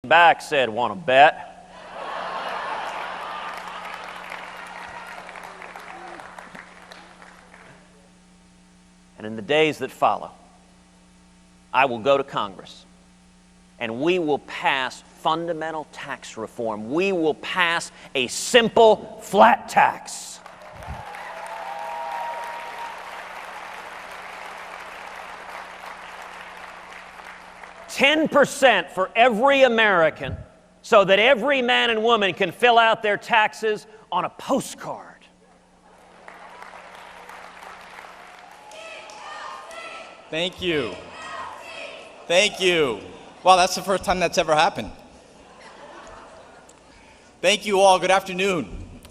back said, "Want to bet?" And in the days that follow, I will go to Congress and we will pass fundamental tax reform. We will pass a simple flat tax. $10% for every American so that every man and woman can fill out their taxes on a postcard. Thank you. Thank you. Wow, that's the first time that's ever happened. Thank you all. Good afternoon.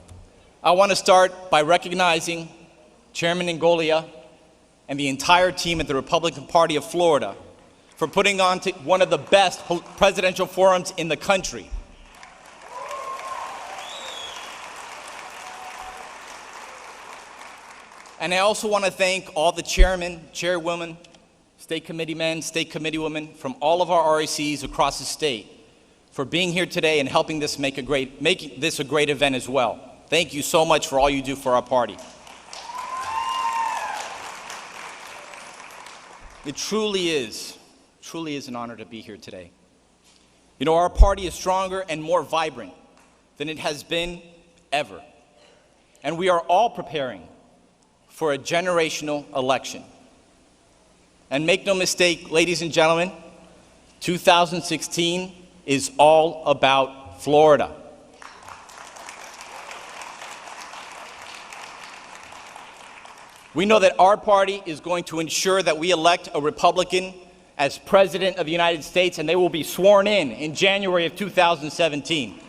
I want to start by recognizing Chairman Ngolia and the entire team at the Republican Party of Florida for putting on one of the best presidential forums in the country. And I also want to thank all the chairmen, chairwomen, state committeemen, state committeewomen from all of our RECs across the state for being here today and helping this making this a great event as well. Thank you so much for all you do for our party. It truly is an honor to be here today. You know, our party is stronger and more vibrant than it has been ever. And we are all preparing for a generational election. And make no mistake, ladies and gentlemen, 2016 is all about Florida. We know that our party is going to ensure that we elect a Republican as President of the United States, and they will be sworn in January of 2017.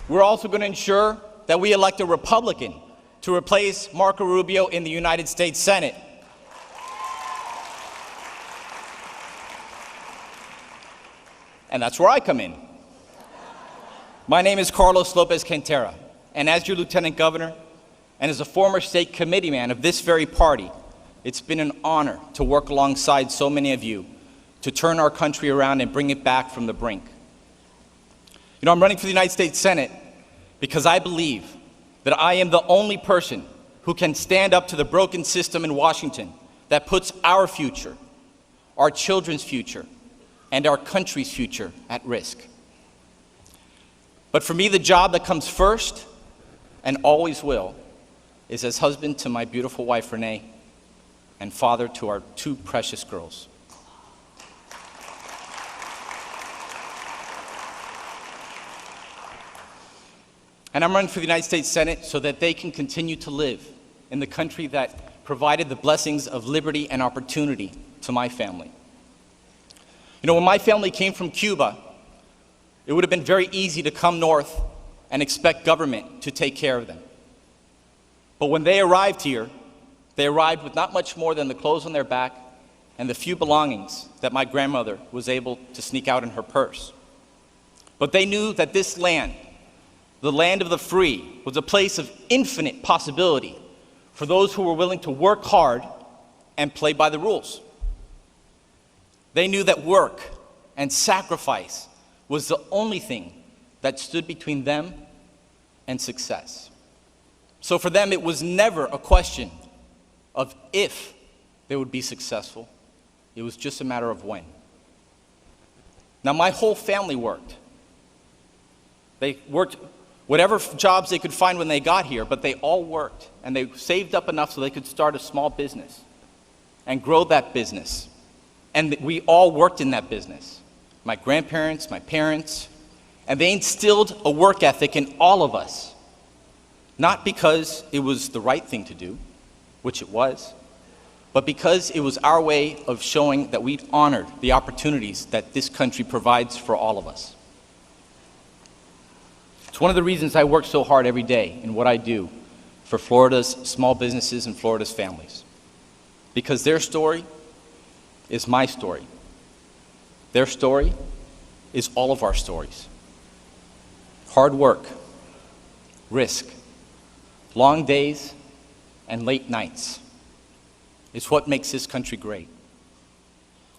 We're also going to ensure that we elect a Republican to replace Marco Rubio in the United States Senate. And that's where I come in. My name is Carlos Lopez Cantera, and as your Lieutenant Governor, and as a former state committeeman of this very party, it's been an honor to work alongside so many of you to turn our country around and bring it back from the brink. You know, I'm running for the United States Senate because I believe that I am the only person who can stand up to the broken system in Washington that puts our future, our children's future, and our country's future at risk. But for me, the job that comes first, and always will, is as husband to my beautiful wife, Renee, and father to our two precious girls. And I'm running for the United States Senate so that they can continue to live in the country that provided the blessings of liberty and opportunity to my family. You know, when my family came from Cuba, it would have been very easy to come north and expect government to take care of them. But when they arrived here, they arrived with not much more than the clothes on their back and the few belongings that my grandmother was able to sneak out in her purse. But they knew that this land, the land of the free, was a place of infinite possibility for those who were willing to work hard and play by the rules. They knew that work and sacrifice was the only thing that stood between them and success. So for them, it was never a question of if they would be successful. It was just a matter of when. Now, my whole family worked. They worked whatever jobs they could find when they got here, but they all worked, and they saved up enough so they could start a small business and grow that business. And we all worked in that business. My grandparents, my parents, and they instilled a work ethic in all of us. Not because it was the right thing to do, which it was, but because it was our way of showing that we honored the opportunities that this country provides for all of us. It's one of the reasons I work so hard every day in what I do for Florida's small businesses and Florida's families. Because their story is my story. Their story is all of our stories. Hard work, risk, long days, and late nights is what makes this country great.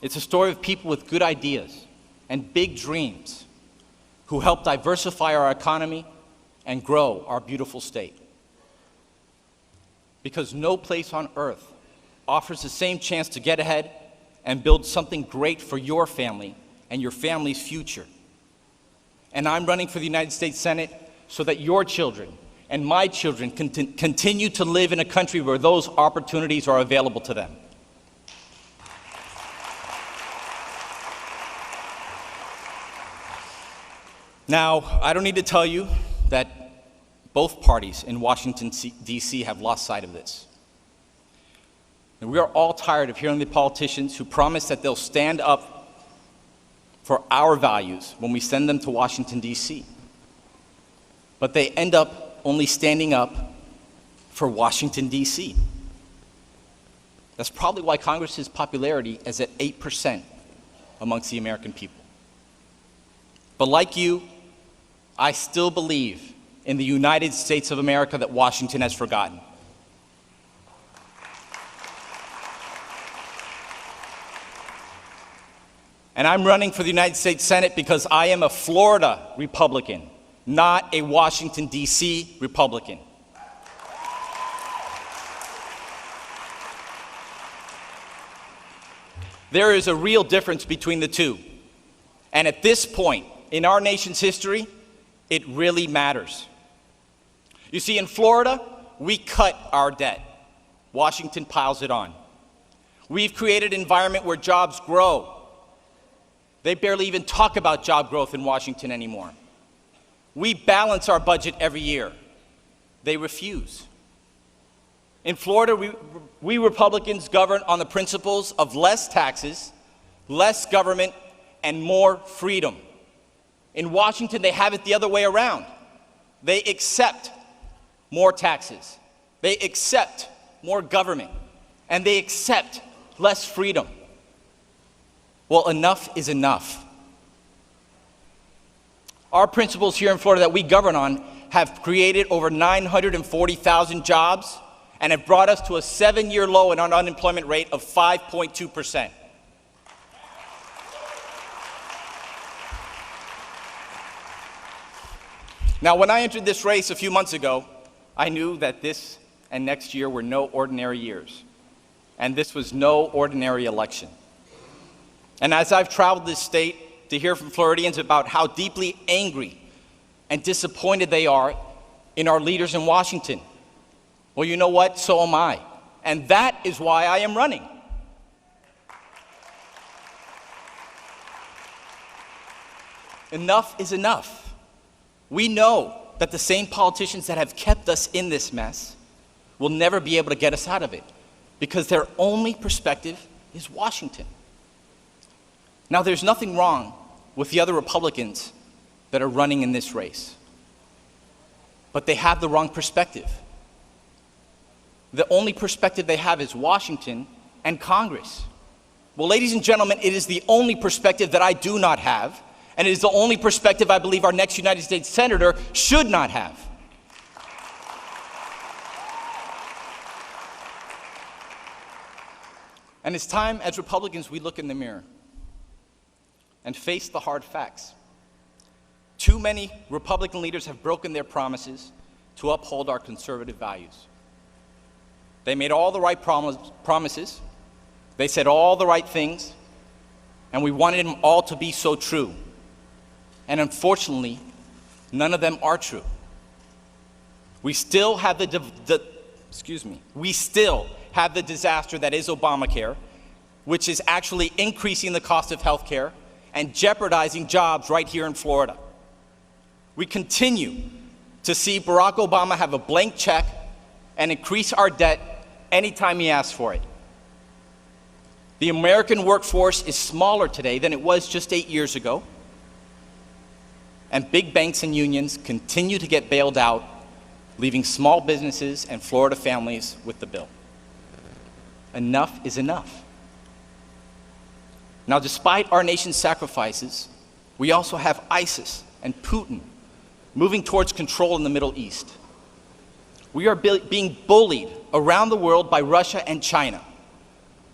It's a story of people with good ideas and big dreams who help diversify our economy and grow our beautiful state. Because no place on earth offers the same chance to get ahead and build something great for your family and your family's future. And I'm running for the United States Senate so that your children and my children can continue to live in a country where those opportunities are available to them. Now, I don't need to tell you that both parties in Washington, D.C. have lost sight of this. And we are all tired of hearing the politicians who promise that they'll stand up for our values when we send them to Washington, D.C. But they end up only standing up for Washington, D.C. That's probably why Congress's popularity is at 8% amongst the American people. But like you, I still believe in the United States of America that Washington has forgotten. And I'm running for the United States Senate because I am a Florida Republican, not a Washington, D.C. Republican. There is a real difference between the two. And at this point in our nation's history, it really matters. You see, in Florida, we cut our debt. Washington piles it on. We've created an environment where jobs grow. They barely even talk about job growth in Washington anymore. We balance our budget every year. They refuse. In Florida, we Republicans govern on the principles of less taxes, less government, and more freedom. In Washington, they have it the other way around. They accept more taxes. They accept more government. And they accept less freedom. Well, enough is enough. Our principles here in Florida that we govern on have created over 940,000 jobs and have brought us to a 7-year low in our unemployment rate of 5.2%. Now, when I entered this race a few months ago, I knew that this and next year were no ordinary years, and this was no ordinary election. And as I've traveled this state to hear from Floridians about how deeply angry and disappointed they are in our leaders in Washington, well, you know what? So am I. And that is why I am running. Enough is enough. We know that the same politicians that have kept us in this mess will never be able to get us out of it because their only perspective is Washington. Now, there's nothing wrong with the other Republicans that are running in this race, but they have the wrong perspective. The only perspective they have is Washington and Congress. Well, ladies and gentlemen, it is the only perspective that I do not have, and it is the only perspective I believe our next United States Senator should not have. And it's time, as Republicans, we look in the mirror and face the hard facts. Too many Republican leaders have broken their promises to uphold our conservative values. They made all the right promises, they said all the right things, and we wanted them all to be so true. And unfortunately, none of them are true. We still have we still have the disaster that is Obamacare, which is actually increasing the cost of health care and jeopardizing jobs right here in Florida. We continue to see Barack Obama have a blank check and increase our debt anytime he asks for it. The American workforce is smaller today than it was just 8 years ago. And big banks and unions continue to get bailed out, leaving small businesses and Florida families with the bill. Enough is enough. Now, despite our nation's sacrifices, we also have ISIS and Putin moving towards control in the Middle East. We are being bullied around the world by Russia and China.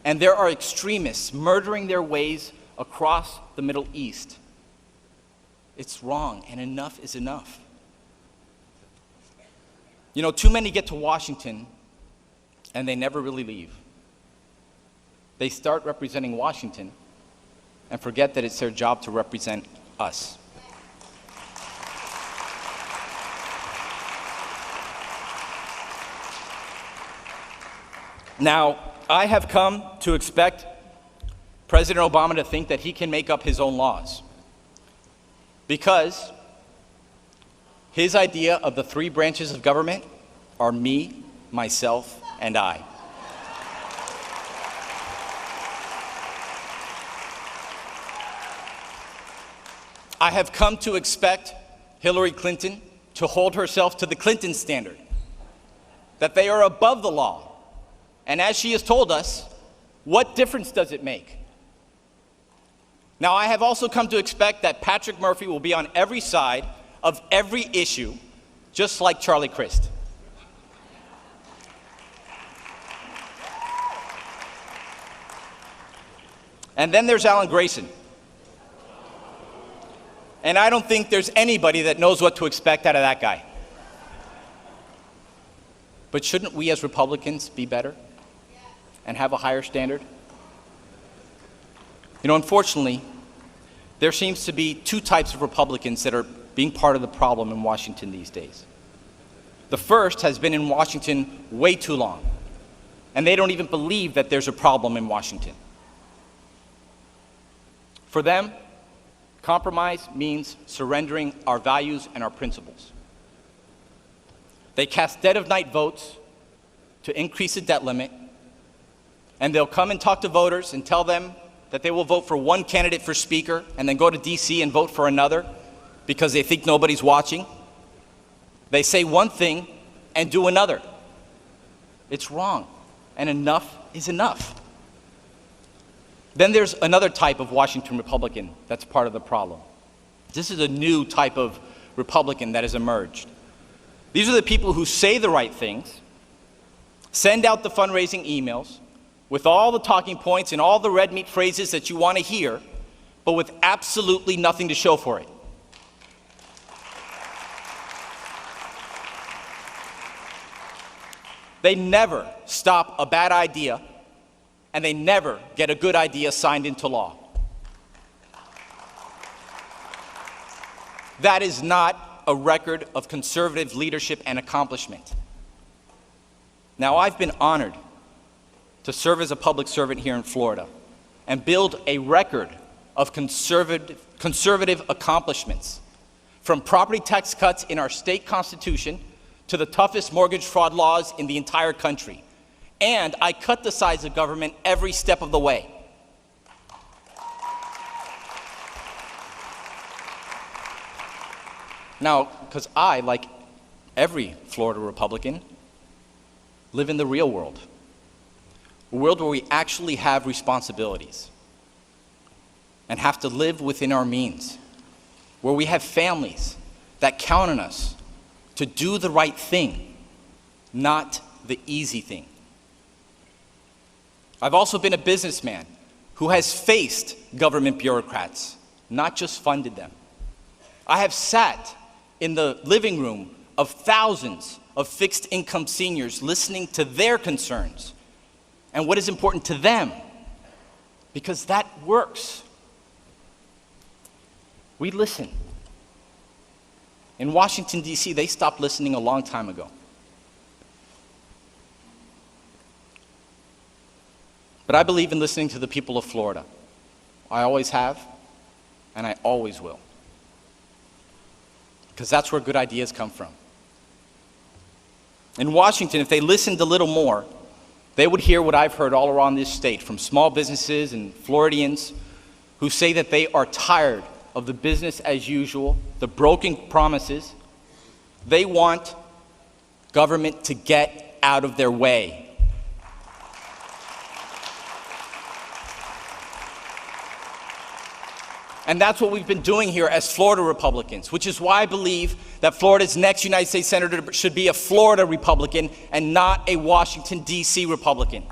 and there are extremists murdering their ways across the Middle East. It's wrong, and enough is enough. You know, too many get to Washington, and they never really leave. They start representing Washington and forget that it's their job to represent us. Now, I have come to expect President Obama to think that he can make up his own laws, because his idea of the three branches of government are me, myself, and I. I have come to expect Hillary Clinton to hold herself to the Clinton standard, that they are above the law. And as she has told us, what difference does it make? Now, I have also come to expect that Patrick Murphy will be on every side of every issue, just like Charlie Crist. And then there's Alan Grayson. And I don't think there's anybody that knows what to expect out of that guy. But shouldn't we as Republicans be better and have a higher standard? You know, unfortunately, there seems to be two types of Republicans that are being part of the problem in Washington these days. The first has been in Washington way too long, and they don't even believe that there's a problem in Washington. For them, compromise means surrendering our values and our principles. They cast dead of night votes to increase the debt limit, and they'll come and talk to voters and tell them that they will vote for one candidate for speaker and then go to DC and vote for another because they think nobody's watching. They say one thing and do another. It's wrong, and enough is enough. Then there's another type of Washington Republican that's part of the problem. This is a new type of Republican that has emerged. These are the people who say the right things, send out the fundraising emails with all the talking points and all the red meat phrases that you want to hear, but with absolutely nothing to show for it. They never stop a bad idea, and they never get a good idea signed into law. That is not a record of conservative leadership and accomplishment. Now, I've been honored to serve as a public servant here in Florida and build a record of conservative accomplishments, from property tax cuts in our state constitution to the toughest mortgage fraud laws in the entire country. And I cut the size of government every step of the way. Now, because I, like every Florida Republican, live in the real world. A world where we actually have responsibilities and have to live within our means, where we have families that count on us to do the right thing, not the easy thing. I've also been a businessman who has faced government bureaucrats, not just funded them. I have sat in the living room of thousands of fixed income seniors listening to their concerns and what is important to them, because that works. We listen. In Washington, D.C., they stopped listening a long time ago. But I believe in listening to the people of Florida. I always have, and I always will. Because that's where good ideas come from. In Washington, if they listened a little more, they would hear what I've heard all around this state from small businesses and Floridians who say that they are tired of the business as usual, the broken promises. They want government to get out of their way. And that's what we've been doing here as Florida Republicans, which is why I believe that Florida's next United States Senator should be a Florida Republican and not a Washington, D.C. Republican.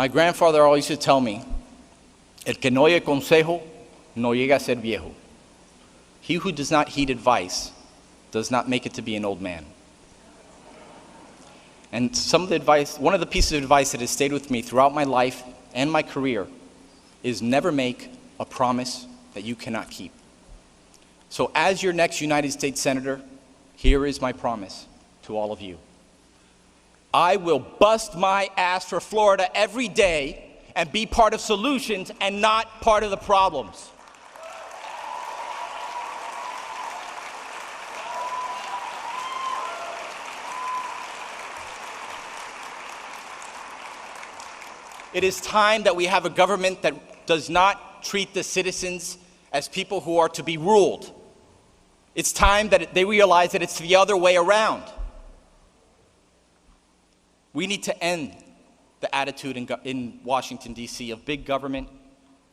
My grandfather always used to tell me, el que no oye consejo, no llega a ser viejo. He who does not heed advice does not make it to be an old man. And one of the pieces of advice that has stayed with me throughout my life and my career is never make a promise that you cannot keep. So as your next United States Senator, here is my promise to all of you. I will bust my ass for Florida every day and be part of solutions and not part of the problems. It is time that we have a government that does not treat the citizens as people who are to be ruled. It's time that they realize that it's the other way around. We need to end the attitude in Washington, D.C. of big government,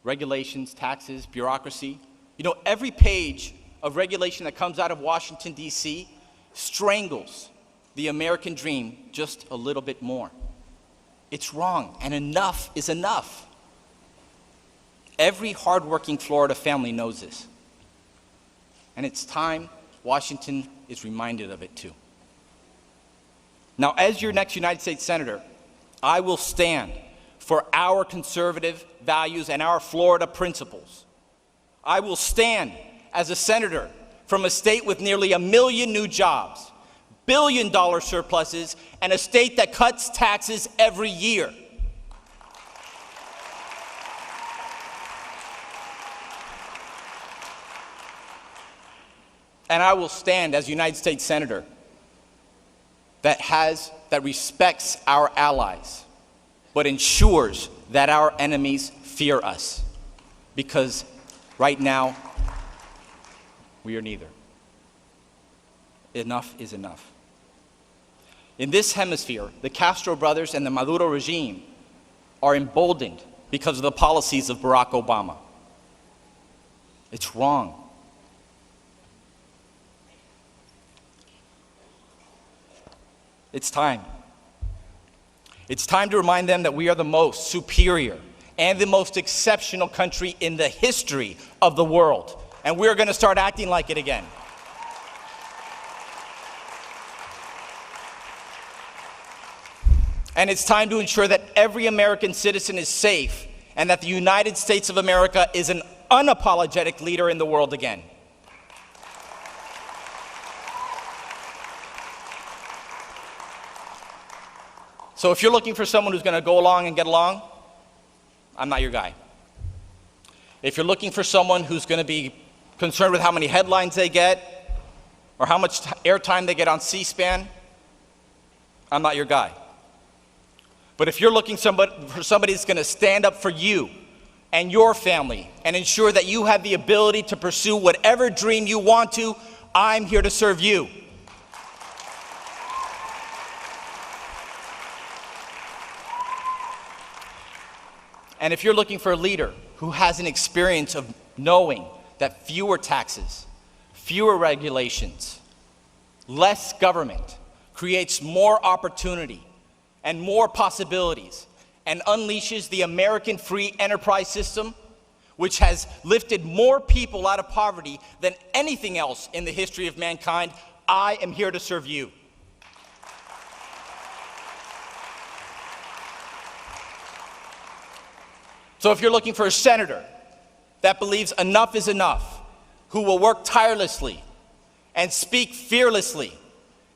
regulations, taxes, bureaucracy. You know, every page of regulation that comes out of Washington, D.C. strangles the American dream just a little bit more. It's wrong, and enough is enough. Every hardworking Florida family knows this. And it's time Washington is reminded of it too. Now, as your next United States Senator, I will stand for our conservative values and our Florida principles. I will stand as a senator from a state with nearly 1 million new jobs, billion-dollar surpluses, and a state that cuts taxes every year. And I will stand as United States Senator that respects our allies, but ensures that our enemies fear us. Because right now, we are neither. Enough is enough. In this hemisphere, the Castro brothers and the Maduro regime are emboldened because of the policies of Barack Obama. It's wrong. It's time. It's time to remind them that we are the most superior and the most exceptional country in the history of the world. And we're going to start acting like it again. And it's time to ensure that every American citizen is safe and that the United States of America is an unapologetic leader in the world again. So if you're looking for someone who's going to go along and get along, I'm not your guy. If you're looking for someone who's going to be concerned with how many headlines they get or how much airtime they get on C-SPAN, I'm not your guy. But if you're looking for somebody that's going to stand up for you and your family and ensure that you have the ability to pursue whatever dream you want to, I'm here to serve you. And if you're looking for a leader who has an experience of knowing that fewer taxes, fewer regulations, less government creates more opportunity and more possibilities and unleashes the American free enterprise system, which has lifted more people out of poverty than anything else in the history of mankind, I am here to serve you. So if you're looking for a senator that believes enough is enough, who will work tirelessly and speak fearlessly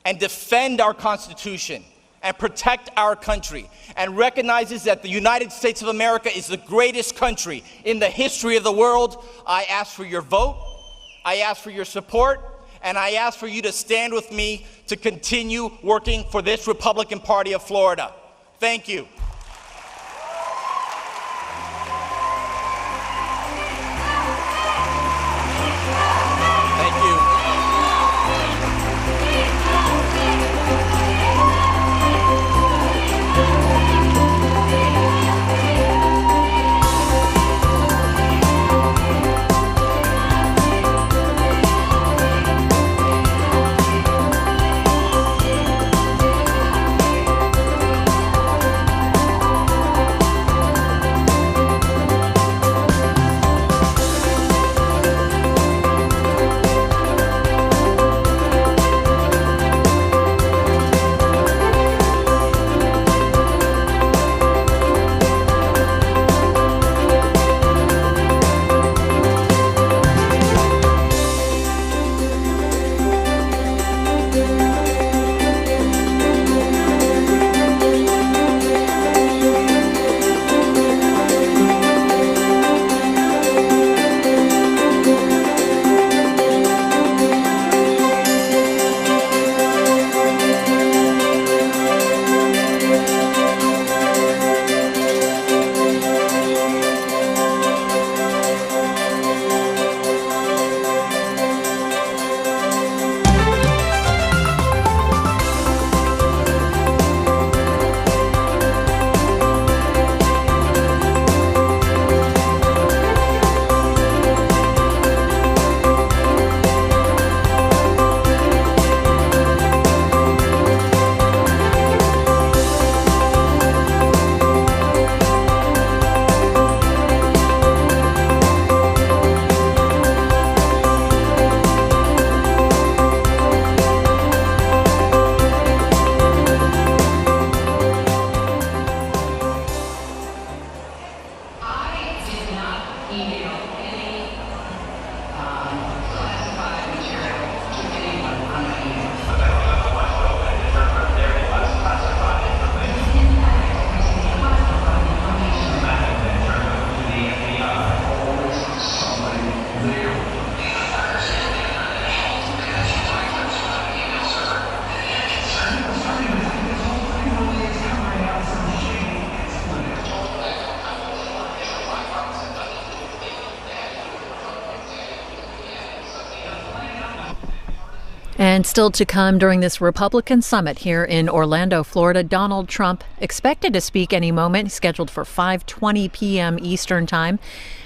and defend our Constitution and protect our country and recognizes that the United States of America is the greatest country in the history of the world, I ask for your vote, I ask for your support, and I ask for you to stand with me to continue working for this Republican Party of Florida. Thank you. And still to come during this Republican summit here in Orlando, Florida, Donald Trump expected to speak any moment, scheduled for 5:20 p.m. Eastern Time.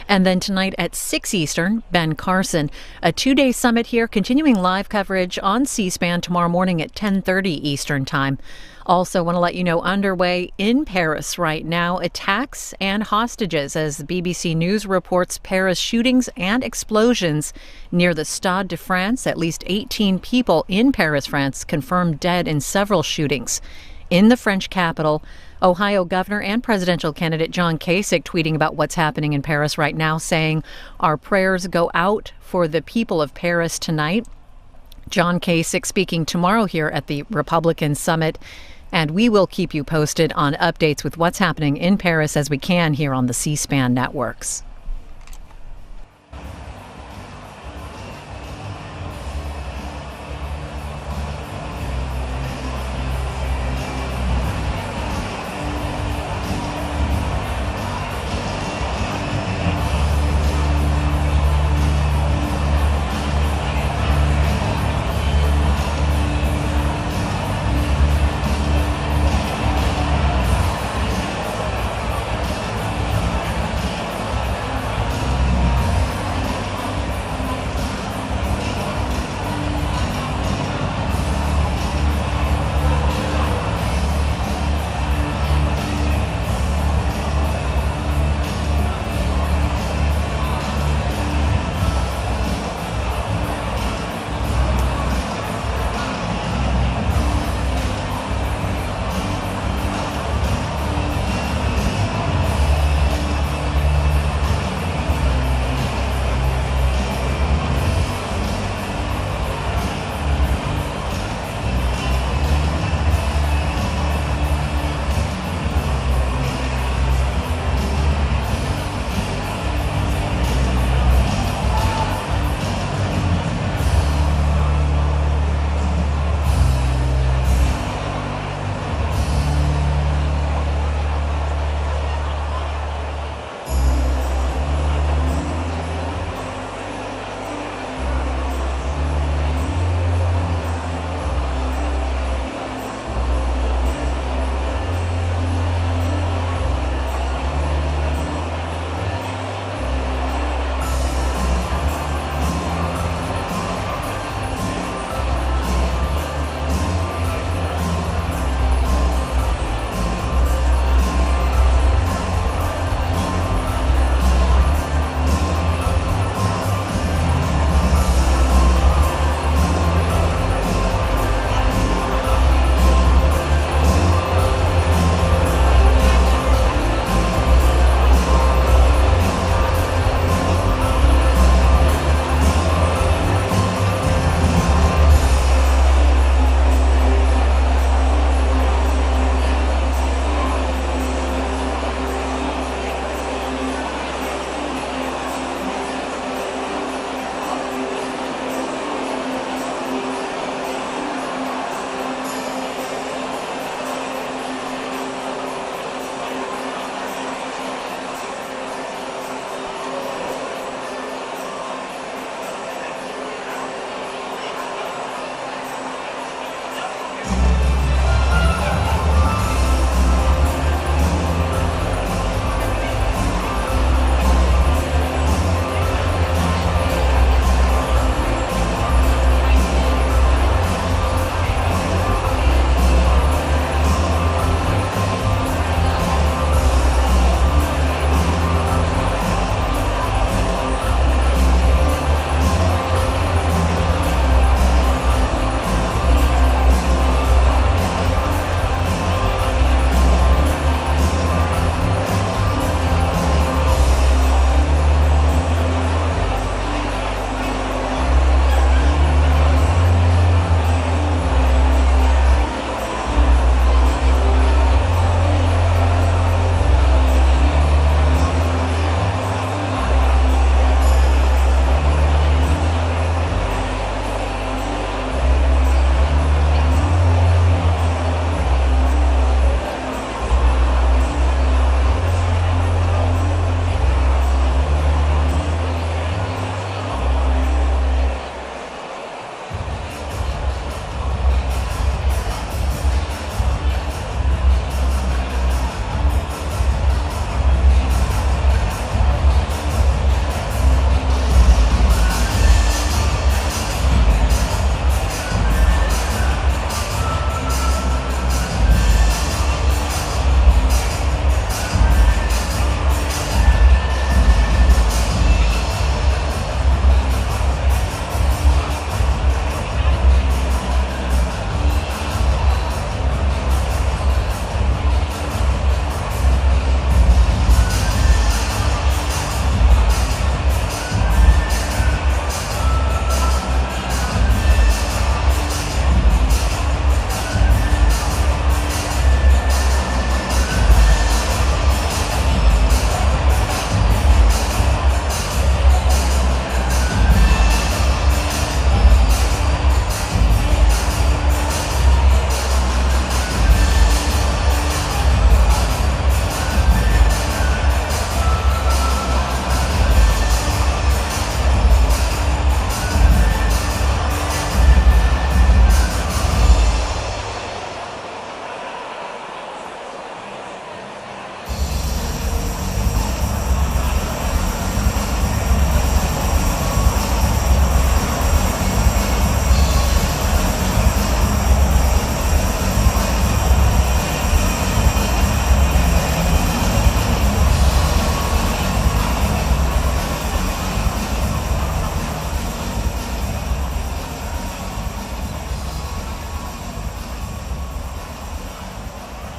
And then tonight at 6 Eastern, Ben Carson. A two-day summit here, continuing live coverage on C-SPAN tomorrow morning at 10:30 Eastern Time. Also want to let you know, underway in Paris right now, attacks and hostages as the BBC News reports Paris shootings and explosions near the Stade de France. At least 18 people in Paris, France, confirmed dead in several shootings. In the French capital, Ohio Governor and presidential candidate John Kasich tweeting about what's happening in Paris right now, saying, "Our prayers go out for the people of Paris tonight." John Kasich speaking tomorrow here at the Republican Summit. And we will keep you posted on updates with what's happening in Paris as we can here on the C-SPAN networks.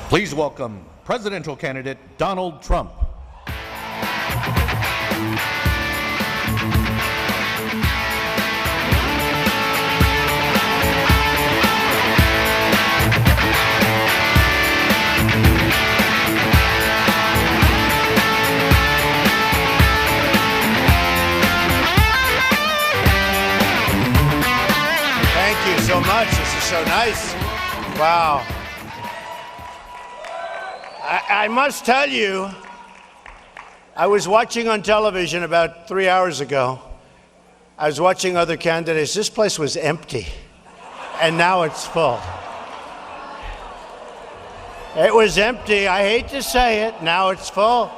Please welcome presidential candidate Donald Trump. Thank you so much. This is so nice. Wow. I must tell you, I was watching on television about 3 hours ago. I was watching other candidates. This place was empty, and now it's full. It was empty. I hate to say it. Now it's full.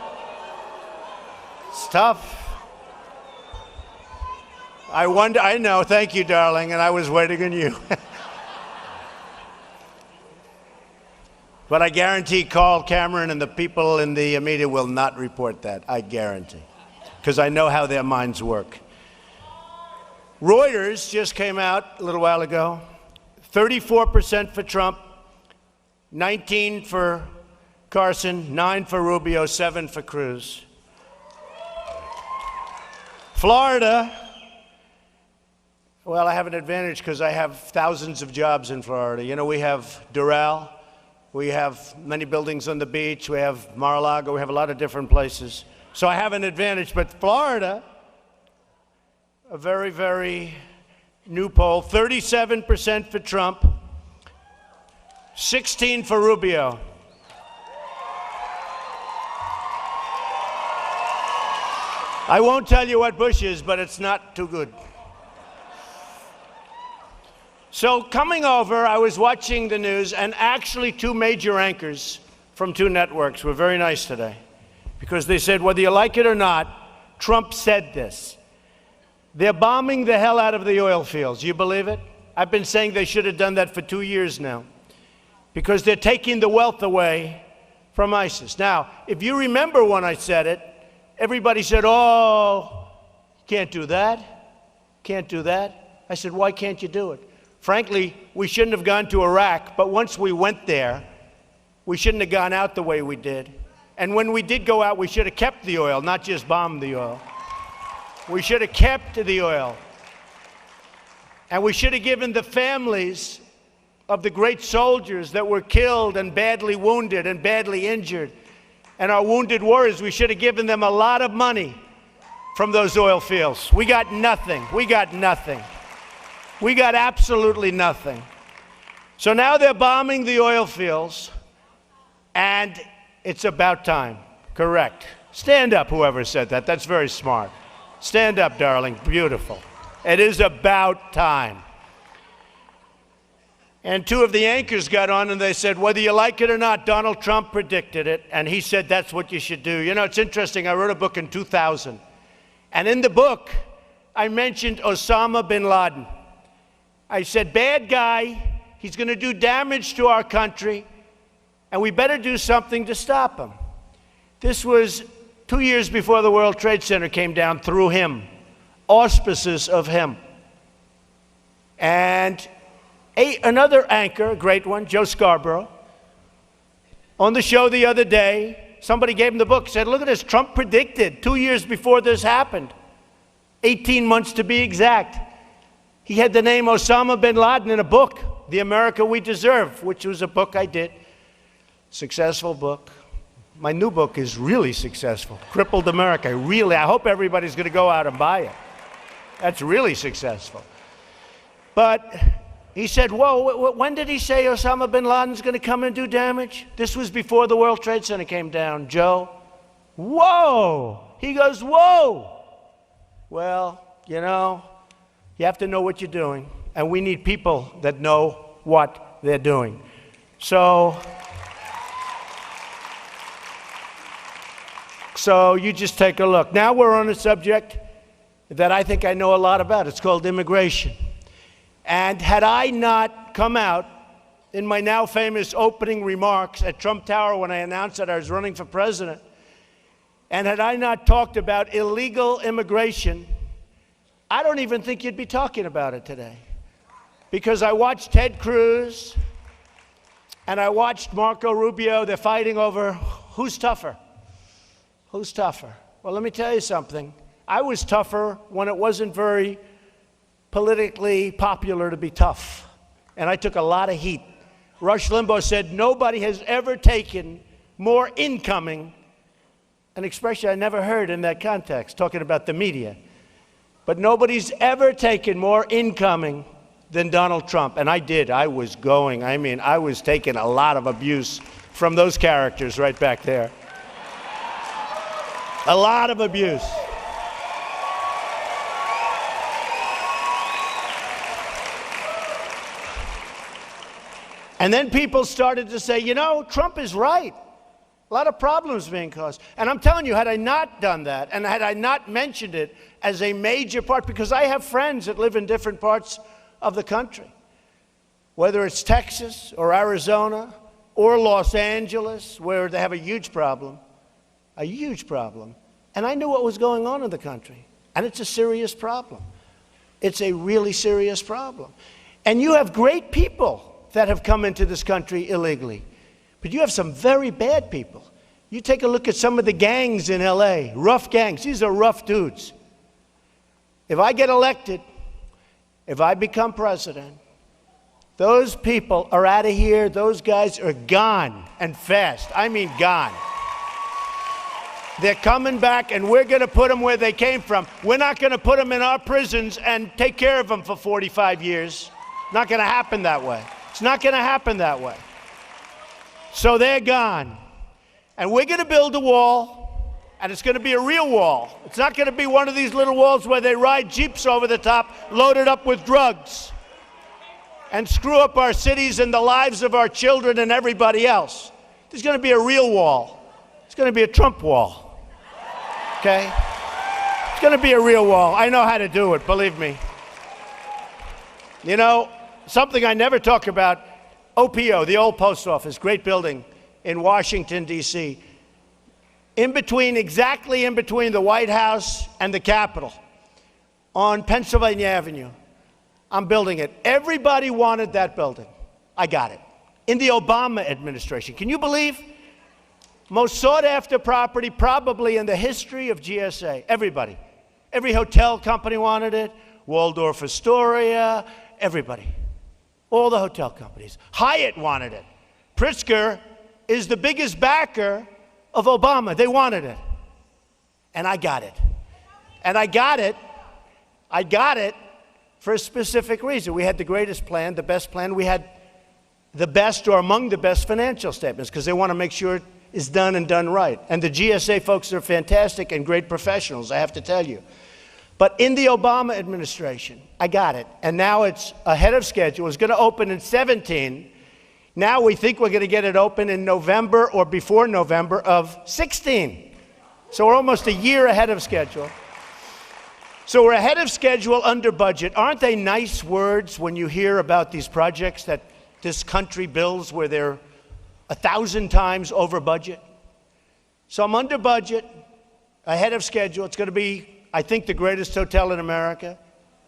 It's tough. I know. Thank you, darling. And I was waiting on you. But I guarantee Carl Cameron and the people in the media will not report that. I guarantee. Because I know how their minds work. Reuters just came out a little while ago. 34% for Trump, 19 for Carson, 9 for Rubio, 7 for Cruz. Florida, well, I have an advantage because I have thousands of jobs in Florida. You know, we have Doral. We have many buildings on the beach. We have Mar-a-Lago. We have a lot of different places. So I have an advantage. But Florida, a very, very new poll, 37% for Trump, 16 for Rubio. I won't tell you what Bush is, but it's not too good. So coming over, I was watching the news, and actually 2 major anchors from 2 networks were very nice today, because they said, whether you like it or not, Trump said this. They're bombing the hell out of the oil fields. You believe it? I've been saying they should have done that for 2 years now, because they're taking the wealth away from ISIS. Now, if you remember when I said it, everybody said, oh, can't do that, can't do that. I said, why can't you do it? Frankly, we shouldn't have gone to Iraq, but once we went there, we shouldn't have gone out the way we did. And when we did go out, we should have kept the oil, not just bombed the oil. We should have kept the oil. And we should have given the families of the great soldiers that were killed and badly wounded and badly injured, and our wounded warriors, we should have given them a lot of money from those oil fields. We got nothing. We got nothing. We got absolutely nothing. So now they're bombing the oil fields, and it's about time. Correct. Stand up, whoever said that. That's very smart. Stand up, darling. Beautiful. It is about time. And 2 of the anchors got on and they said, whether you like it or not, Donald Trump predicted it, and he said that's what you should do. You know, it's interesting. I wrote a book in 2000, and in the book, I mentioned Osama bin Laden. I said, bad guy, he's going to do damage to our country, and we better do something to stop him. This was 2 years before the World Trade Center came down, through him, auspices of him. And another anchor, a great one, Joe Scarborough, on the show the other day, somebody gave him the book, said, look at this, Trump predicted 2 years before this happened, 18 months to be exact. He had the name Osama bin Laden in a book, The America We Deserve, which was a book I did. Successful book. My new book is really successful, Crippled America. Really, I hope everybody's going to go out and buy it. That's really successful. But he said, whoa, when did he say Osama bin Laden's going to come and do damage? This was before the World Trade Center came down, Joe. Whoa! He goes, whoa! Well, you know, you have to know what you're doing, and we need people that know what they're doing. So you just take a look. Now we're on a subject that I think I know a lot about. It's called immigration. And had I not come out in my now famous opening remarks at Trump Tower when I announced that I was running for president, and had I not talked about illegal immigration, I don't even think you'd be talking about it today. Because I watched Ted Cruz and I watched Marco Rubio. They're fighting over who's tougher. Who's tougher? Well, let me tell you something. I was tougher when it wasn't very politically popular to be tough, and I took a lot of heat. Rush Limbaugh said, nobody has ever taken more incoming, an expression I never heard in that context, talking about the media. But nobody's ever taken more incoming than Donald Trump. And I did. I was going. I mean, I was taking a lot of abuse from those characters right back there. A lot of abuse. And then people started to say, you know, Trump is right. A lot of problems being caused. And I'm telling you, had I not done that, and had I not mentioned it as a major part, because I have friends that live in different parts of the country, whether it's Texas or Arizona or Los Angeles, where they have a huge problem. And I knew what was going on in the country. And it's a serious problem. It's a really serious problem. And you have great people that have come into this country illegally. But you have some very bad people. You take a look at some of the gangs in LA, rough gangs. These are rough dudes. If I get elected, if I become president, those people are out of here. Those guys are gone, and fast. I mean gone. They're coming back, and we're going to put them where they came from. We're not going to put them in our prisons and take care of them for 45 years. Not going to happen that way. It's not going to happen that way. So they're gone. And we're going to build a wall, and it's going to be a real wall. It's not going to be one of these little walls where they ride jeeps over the top, loaded up with drugs, and screw up our cities and the lives of our children and everybody else. There's going to be a real wall. It's going to be a Trump wall. Okay? It's going to be a real wall. I know how to do it, believe me. You know, something I never talk about, OPO, the old post office, great building in Washington, D.C. Exactly in between the White House and the Capitol, on Pennsylvania Avenue. I'm building it. Everybody wanted that building. I got it. In the Obama administration. Can you believe? Most sought after property probably in the history of GSA. Everybody. Every hotel company wanted it. Waldorf Astoria. Everybody. All the hotel companies. Hyatt wanted it. Pritzker is the biggest backer of Obama. They wanted it. And I got it. And I got it for a specific reason. We had the greatest plan, the best plan. We had the best or among the best financial statements because they want to make sure it is done and done right. And the GSA folks are fantastic and great professionals, I have to tell you. But in the Obama administration, I got it. And now it's ahead of schedule. It's going to open in 2017. Now we think we're going to get it open in November or before November of 2016. So we're almost a year ahead of schedule. So we're ahead of schedule, under budget. Aren't they nice words when you hear about these projects that this country builds where they're 1,000 times over budget? So I'm under budget, ahead of schedule. It's going to be, I think, the greatest hotel in America.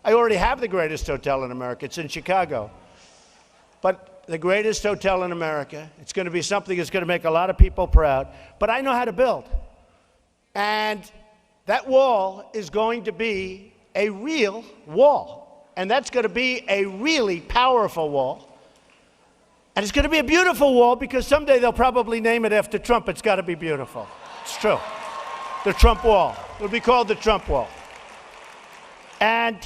I already have the greatest hotel in America. It's in Chicago. But the greatest hotel in America. It's going to be something that's going to make a lot of people proud. But I know how to build. And that wall is going to be a real wall. And that's going to be a really powerful wall. And it's going to be a beautiful wall because someday they'll probably name it after Trump. It's got to be beautiful. It's true. The Trump Wall. It'll be called the Trump Wall. And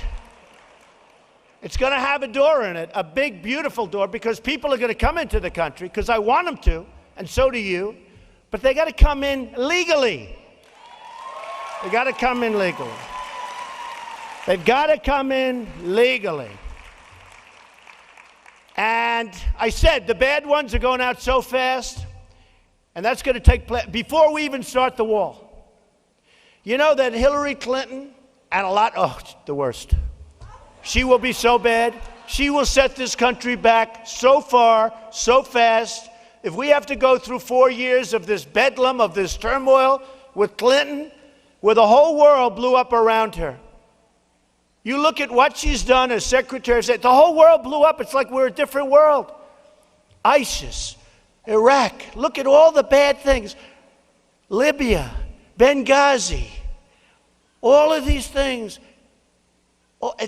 it's going to have a door in it, a big, beautiful door, because people are going to come into the country, because I want them to, and so do you, but they got to come in legally. They got to come in legally. They've got to come in legally. And I said, the bad ones are going out so fast, and that's going to take place before we even start the wall. You know that Hillary Clinton and the worst. She will be so bad. She will set this country back so far, so fast. If we have to go through 4 years of this bedlam, of this turmoil with Clinton, where the whole world blew up around her. You look at what she's done as Secretary of State, the whole world blew up. It's like we're a different world. ISIS, Iraq. Look at all the bad things. Libya, Benghazi, all of these things.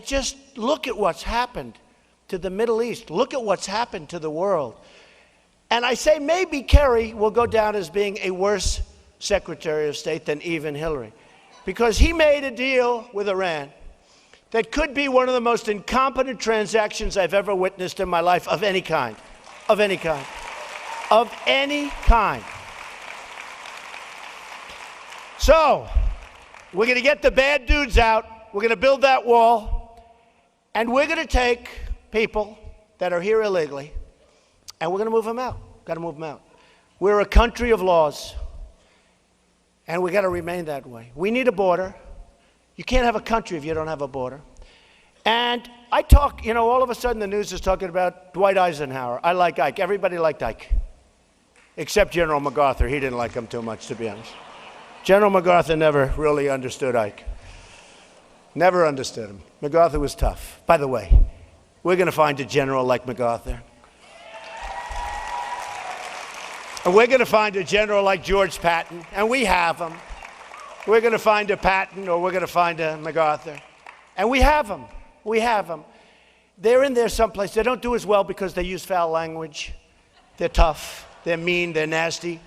Just look at what's happened to the Middle East. Look at what's happened to the world. And I say maybe Kerry will go down as being a worse Secretary of State than even Hillary, because he made a deal with Iran that could be one of the most incompetent transactions I've ever witnessed in my life, of any kind, of any kind, of any kind. So, we're going to get the bad dudes out, we're going to build that wall, and we're going to take people that are here illegally, and we're going to move them out. Got to move them out. We're a country of laws, and we got to remain that way. We need a border. You can't have a country if you don't have a border. And I talk, you know, all of a sudden the news is talking about Dwight Eisenhower. I like Ike. Everybody liked Ike, except General MacArthur. He didn't like him too much, to be honest. General MacArthur never really understood Ike. Never understood him. MacArthur was tough. By the way, we're going to find a general like MacArthur. And we're going to find a general like George Patton, and we have them. We're going to find a Patton, or we're going to find a MacArthur. And we have them. We have them. They're in there someplace. They don't do as well because they use foul language. They're tough. They're mean. They're nasty.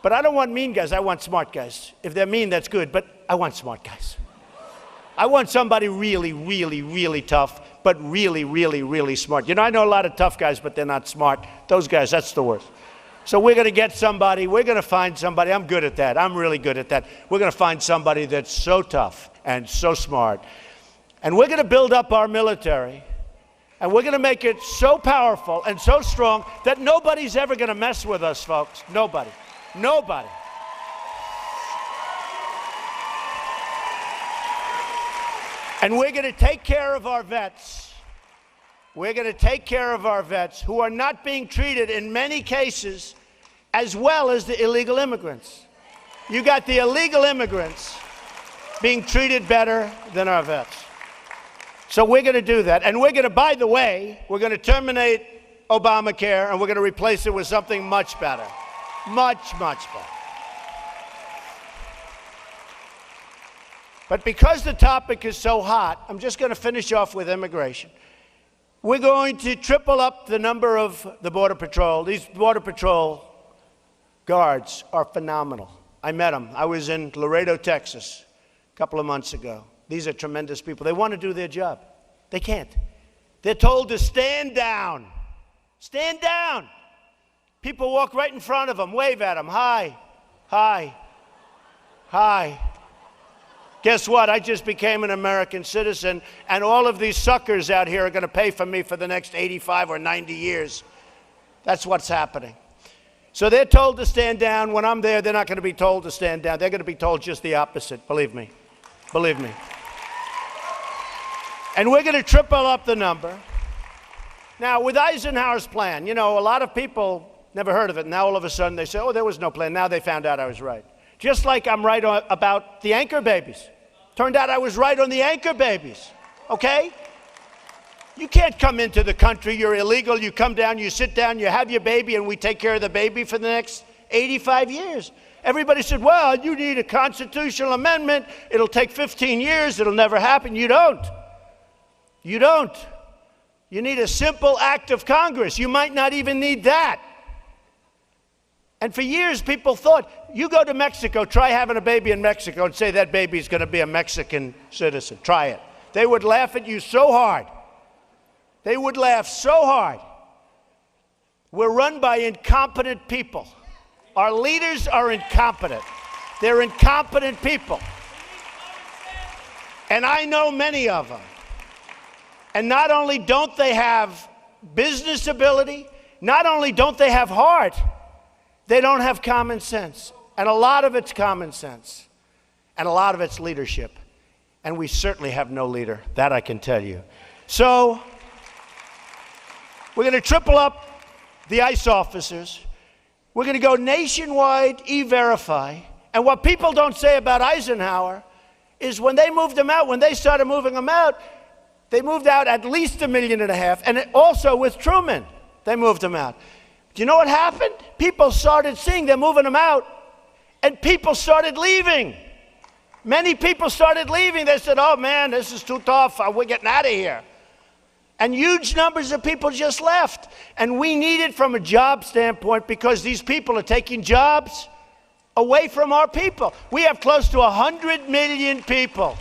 But I don't want mean guys. I want smart guys. If they're mean, that's good, but I want smart guys. I want somebody really, really, really tough, but really, really, really smart. You know, I know a lot of tough guys, but they're not smart. Those guys, that's the worst. So we're going to get somebody, we're going to find somebody. I'm good at that. I'm really good at that. We're going to find somebody that's so tough and so smart. And we're going to build up our military. And we're going to make it so powerful and so strong that nobody's ever going to mess with us, folks. Nobody. Nobody. And we're going to take care of our vets. We're going to take care of our vets who are not being treated in many cases as well as the illegal immigrants. You got the illegal immigrants being treated better than our vets. So we're going to do that. And we're going to, by the way, we're going to terminate Obamacare and we're going to replace it with something much better. Much, much better. But because the topic is so hot, I'm just going to finish off with immigration. We're going to triple up the number of the Border Patrol. These Border Patrol guards are phenomenal. I met them. I was in Laredo, Texas, a couple of months ago. These are tremendous people. They want to do their job. They can't. They're told to stand down. Stand down. People walk right in front of them, wave at them. Hi, hi, hi. Guess what? I just became an American citizen, and all of these suckers out here are going to pay for me for the next 85 or 90 years. That's what's happening. So they're told to stand down. When I'm there, they're not going to be told to stand down. They're going to be told just the opposite. Believe me. Believe me. And we're going to triple up the number. Now, with Eisenhower's plan, you know, a lot of people never heard of it. Now all of a sudden they say, oh, there was no plan. Now they found out I was right. Just like I'm right about the anchor babies. Turned out I was right on the anchor babies, okay? You can't come into the country, you're illegal, you come down, you sit down, you have your baby, and we take care of the baby for the next 85 years. Everybody said, well, you need a constitutional amendment, it'll take 15 years, it'll never happen. You don't. You don't. You need a simple act of Congress. You might not even need that. And for years, people thought, you go to Mexico, try having a baby in Mexico and say that baby's going to be a Mexican citizen. Try it. They would laugh at you so hard. They would laugh so hard. We're run by incompetent people. Our leaders are incompetent. They're incompetent people. And I know many of them. And not only don't they have business ability, not only don't they have heart, they don't have common sense. And a lot of it's common sense. And a lot of it's leadership. And we certainly have no leader. That I can tell you. So, we're going to triple up the ICE officers. We're going to go nationwide E-Verify. And what people don't say about Eisenhower is when they moved him out, when they started moving him out, they moved out at least 1.5 million. And also with Truman, they moved him out. Do you know what happened? People started seeing they're moving them out, and people started leaving. Many people started leaving. They said, oh man, this is too tough. We're getting out of here. And huge numbers of people just left. And we need it from a job standpoint because these people are taking jobs away from our people. We have close to 100 million people.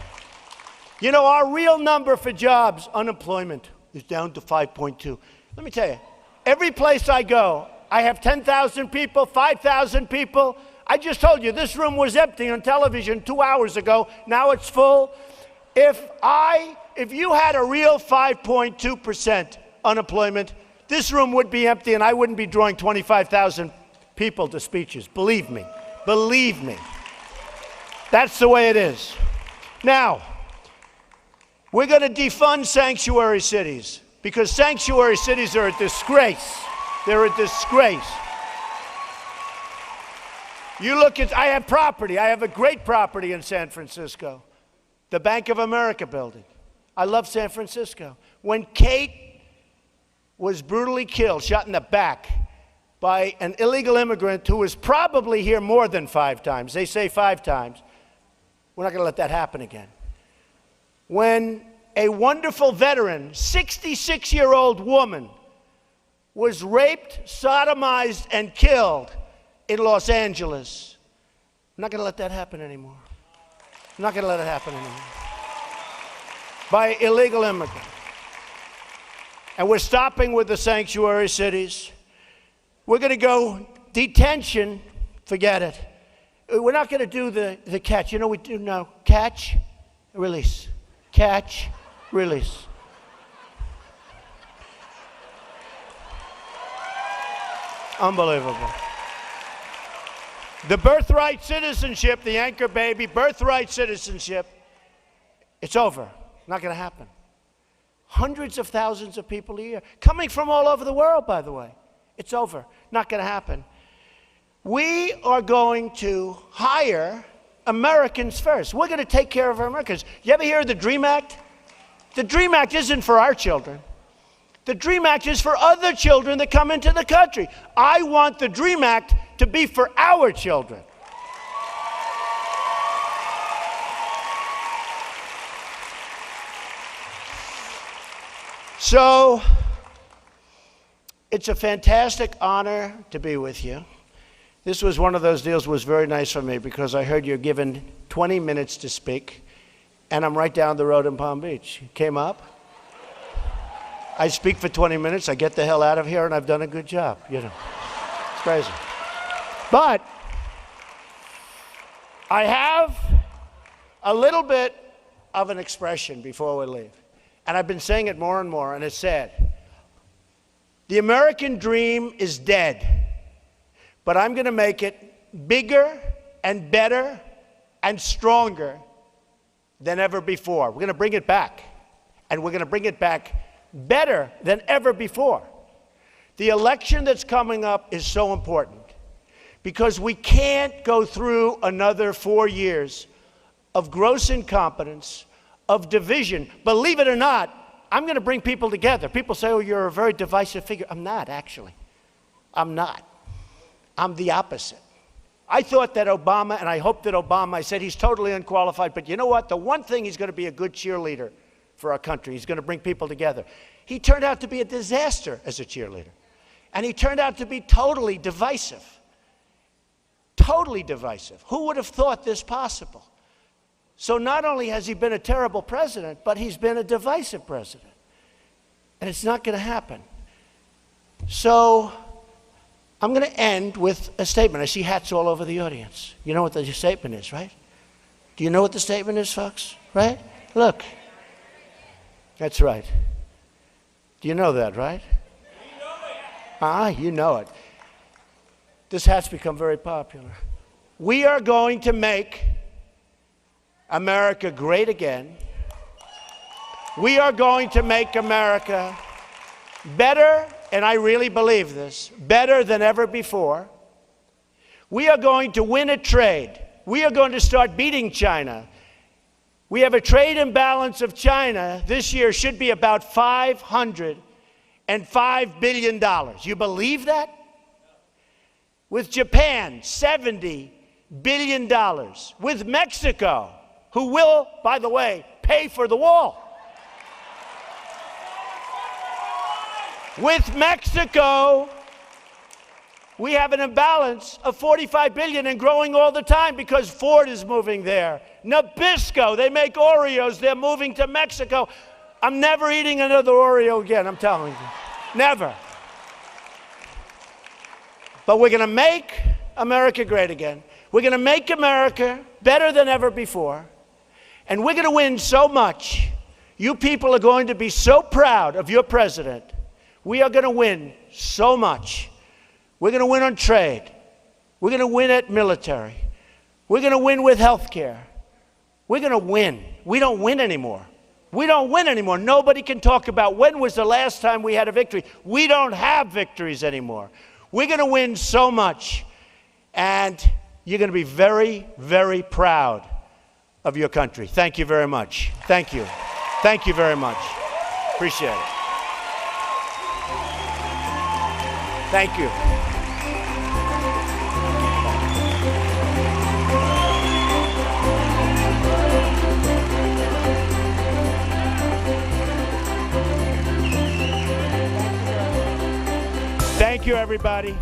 You know, our real number for jobs, unemployment, is down to 5.2. Let me tell you, every place I go, I have 10,000 people, 5,000 people. I just told you, this room was empty on television 2 hours ago. Now it's full. If you had a real 5.2% unemployment, this room would be empty and I wouldn't be drawing 25,000 people to speeches. Believe me. Believe me. That's the way it is. Now, we're going to defund sanctuary cities because sanctuary cities are a disgrace. They're a disgrace. You look at, I have property. I have a great property in San Francisco, the Bank of America building. I love San Francisco. When Kate was brutally killed, shot in the back by an illegal immigrant who was probably here more than 5 times, they say 5 times, we're not going to let that happen again. When a wonderful veteran, 66-year-old woman, was raped, sodomized, and killed in Los Angeles, I'm not going to let that happen anymore. I'm not going to let it happen anymore. By illegal immigrants. And we're stopping with the sanctuary cities. We're going to go detention, forget it. We're not going to do the catch. You know we do now? Catch, release. Catch, release. Unbelievable. The birthright citizenship, the anchor baby, birthright citizenship, it's over. Not going to happen. Hundreds of thousands of people a year, coming from all over the world, by the way. It's over. Not going to happen. We are going to hire Americans first. We're going to take care of our Americans. You ever hear of the DREAM Act? The DREAM Act isn't for our children. The DREAM Act is for other children that come into the country. I want the DREAM Act to be for our children. So, it's a fantastic honor to be with you. This was one of those deals that was very nice for me because I heard you're given 20 minutes to speak, and I'm right down the road in Palm Beach. You came up. I speak for 20 minutes, I get the hell out of here, and I've done a good job, you know. It's crazy. But I have a little bit of an expression before we leave. And I've been saying it more and more, and it's sad. The American dream is dead, but I'm going to make it bigger and better and stronger than ever before. We're going to bring it back, and we're going to bring it back better than ever before. The election that's coming up is so important because we can't go through another 4 years of gross incompetence, of division. Believe it or not, I'm going to bring people together. People say, oh, you're a very divisive figure. I'm not, actually. I'm not. I'm the opposite. I thought that Obama, and I hope that Obama, I said he's totally unqualified, but you know what? The one thing he's going to be a good cheerleader for our country. He's going to bring people together. He turned out to be a disaster as a cheerleader. And he turned out to be totally divisive. Totally divisive. Who would have thought this possible? So not only has he been a terrible president, but he's been a divisive president. And it's not going to happen. So I'm going to end with a statement. I see hats all over the audience. You know what the statement is, right? Do you know what the statement is, folks? Right? Look. That's right. Do you know that, right? You know it. This hat's become very popular. We are going to make America great again. We are going to make America better, and I really believe this, better than ever before. We are going to win a trade. We are going to start beating China. We have a trade imbalance of China this year should be about $505 billion. You believe that? with Japan, $70 billion, with Mexico, who will, by the way, pay for the wall. With Mexico, we have an imbalance of $45 billion and growing all the time because Ford is moving there. Nabisco, they make Oreos, they're moving to Mexico. I'm never eating another Oreo again, I'm telling you. Never. But we're going to make America great again. We're going to make America better than ever before. And we're going to win so much. You people are going to be so proud of your president. We are going to win so much. We're going to win on trade. We're going to win at military. We're going to win with health care. We're going to win. We don't win anymore. We don't win anymore. Nobody can talk about when was the last time we had a victory. We don't have victories anymore. We're going to win so much. And you're going to be very, very proud of your country. Thank you very much. Thank you. Thank you very much. Appreciate it. Thank you. Thank you, everybody.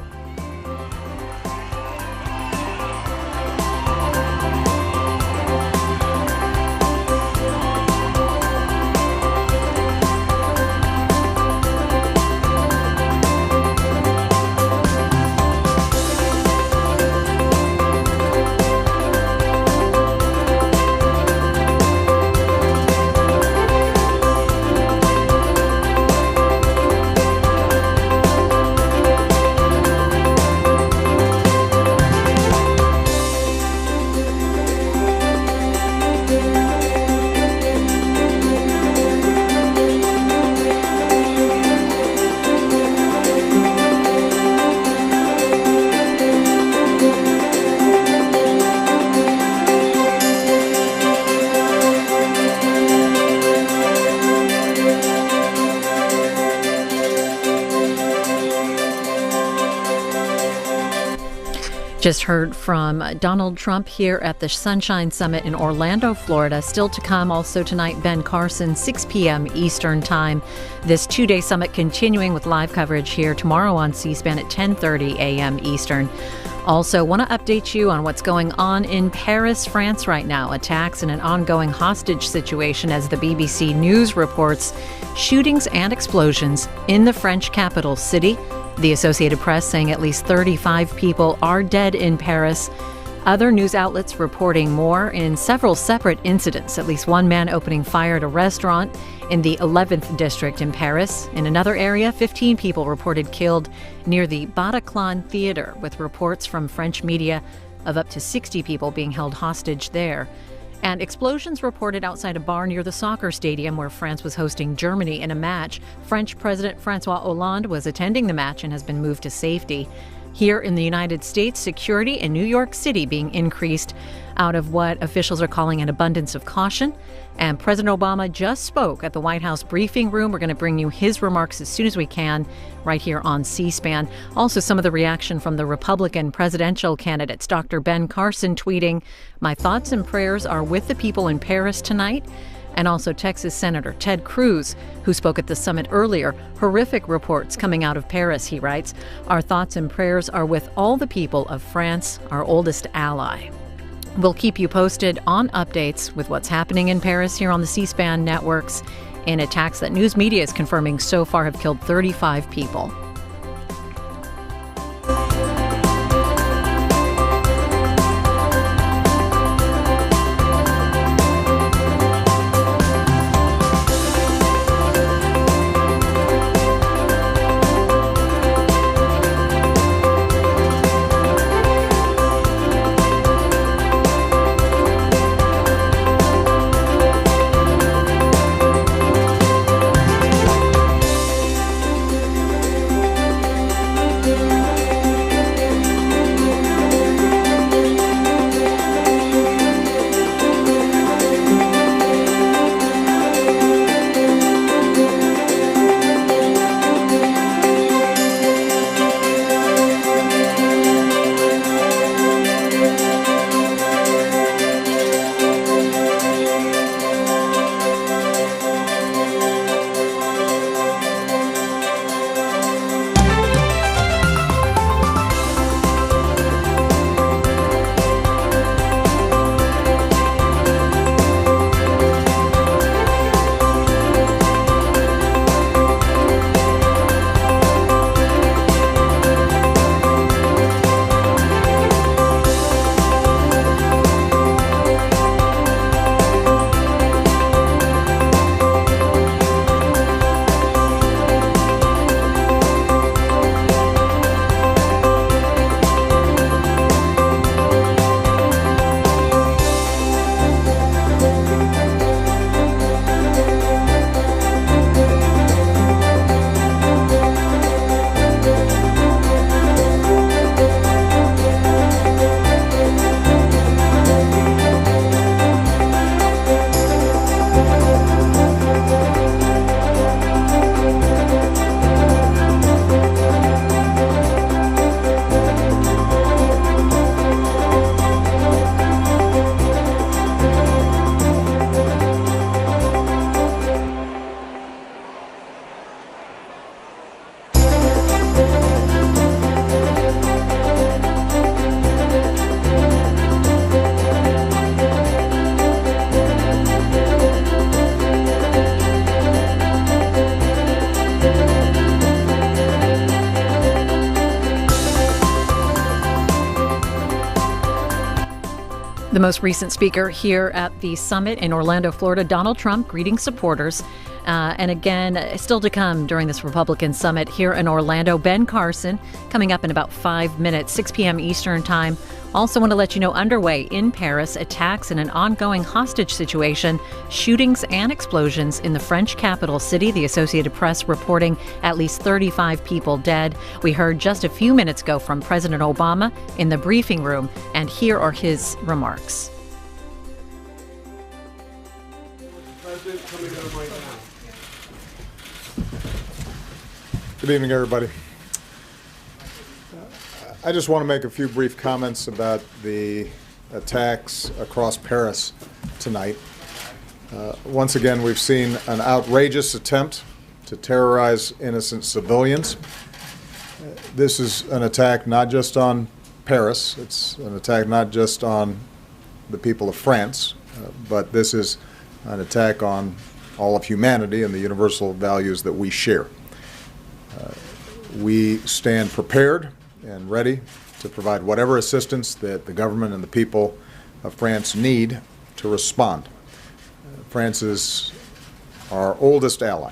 Just heard from Donald Trump here at the Sunshine Summit in Orlando, Florida. Still to come also tonight, Ben Carson, 6 p.m. Eastern Time. This two-day summit continuing with live coverage here tomorrow on C-SPAN at 10:30 a.m. Eastern. Also, want to update you on what's going on in Paris, France right now. Attacks and an ongoing hostage situation as the BBC News reports shootings and explosions in the French capital city. The Associated Press saying at least 35 people are dead in Paris. Other news outlets reporting more in several separate incidents. At least one man opening fire at a restaurant in the 11th district in Paris. In another area, 15 people reported killed near the Bataclan Theater, with reports from French media of up to 60 people being held hostage there. And explosions reported outside a bar near the soccer stadium where France was hosting Germany in a match. French President Francois Hollande was attending the match and has been moved to safety. Here in the United States, security in New York City being increased out of what officials are calling an abundance of caution. And President Obama just spoke at the White House briefing room. We're going to bring you his remarks as soon as we can right here on C-SPAN. Also, some of the reaction from the Republican presidential candidates. Dr. Ben Carson tweeting, "My thoughts and prayers are with the people in Paris tonight." And also Texas Senator Ted Cruz, who spoke at the summit earlier. Horrific reports coming out of Paris, he writes. "Our thoughts and prayers are with all the people of France, our oldest ally." We'll keep you posted on updates with what's happening in Paris here on the C-SPAN networks, in attacks that news media is confirming so far have killed 35 people. The most recent speaker here at the summit in Orlando, Florida, Donald Trump, greeting supporters. And again, still to come during this Republican summit here in Orlando, Ben Carson, coming up in about 5 minutes, 6 p.m. Eastern Time. Also want to let you know, underway in Paris, attacks and an ongoing hostage situation, shootings and explosions in the French capital city. The Associated Press reporting at least 35 people dead. We heard just a few minutes ago from President Obama in the briefing room, and here are his remarks. President coming out right now. Good evening, everybody. I just want to make a few brief comments about the attacks across Paris tonight. Once again, we've seen an outrageous attempt to terrorize innocent civilians. This is an attack not just on Paris, it's an attack not just on the people of France, but this is an attack on all of humanity and the universal values that we share. We stand prepared and ready to provide whatever assistance that the government and the people of France need to respond. France is our oldest ally.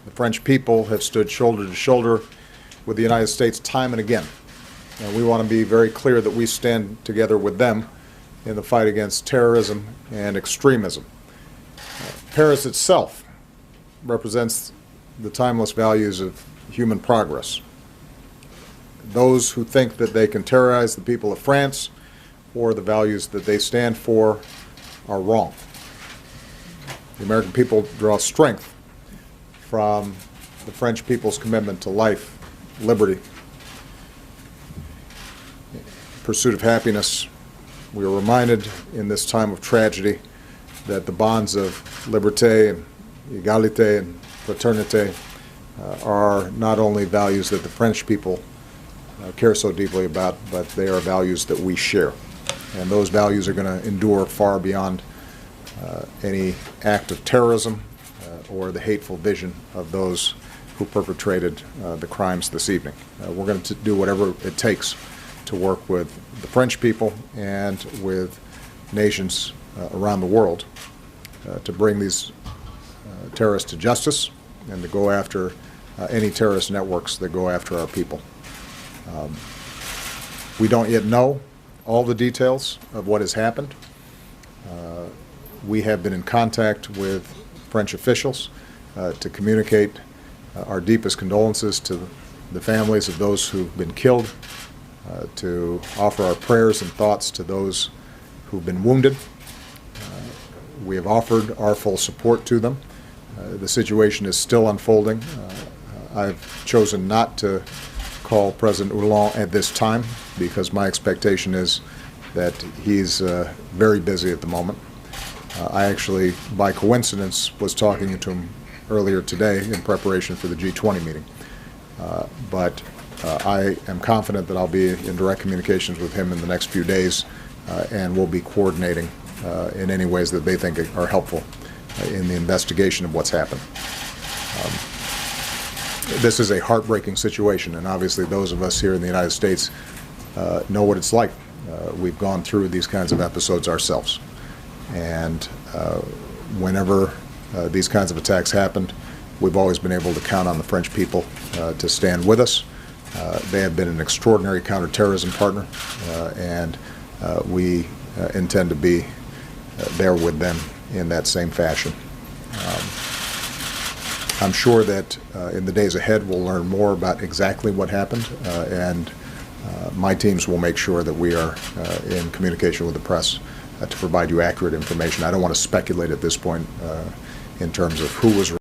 The French people have stood shoulder to shoulder with the United States time and again. And we want to be very clear that we stand together with them in the fight against terrorism and extremism. Paris itself represents the timeless values of human progress. Those who think that they can terrorize the people of France or the values that they stand for are wrong. The American people draw strength from the French people's commitment to life, liberty, pursuit of happiness. We are reminded in this time of tragedy that the bonds of liberté and égalité and fraternité are not only values that the French people care so deeply about, but they are values that we share. And those values are going to endure far beyond any act of terrorism or the hateful vision of those who perpetrated the crimes this evening. We're going to do whatever it takes to work with the French people and with nations around the world to bring these terrorists to justice and to go after any terrorist networks that go after our people. We don't yet know all the details of what has happened. We have been in contact with French officials to communicate our deepest condolences to the families of those who've been killed, to offer our prayers and thoughts to those who've been wounded. We have offered our full support to them. The situation is still unfolding. I've chosen not to call President Hollande at this time because my expectation is that he's very busy at the moment. I actually, by coincidence, was talking to him earlier today in preparation for the G20 meeting. But I am confident that I'll be in direct communications with him in the next few days, and we'll be coordinating in any ways that they think are helpful in the investigation of what's happened. This is a heartbreaking situation, and obviously those of us here in the United States know what it's like. We've gone through these kinds of episodes ourselves. And whenever these kinds of attacks happened, we've always been able to count on the French people to stand with us. They have been an extraordinary counterterrorism partner, and we intend to be there with them in that same fashion. I'm sure that in the days ahead we'll learn more about exactly what happened, and my teams will make sure that we are in communication with the press to provide you accurate information. I don't want to speculate at this point in terms of who was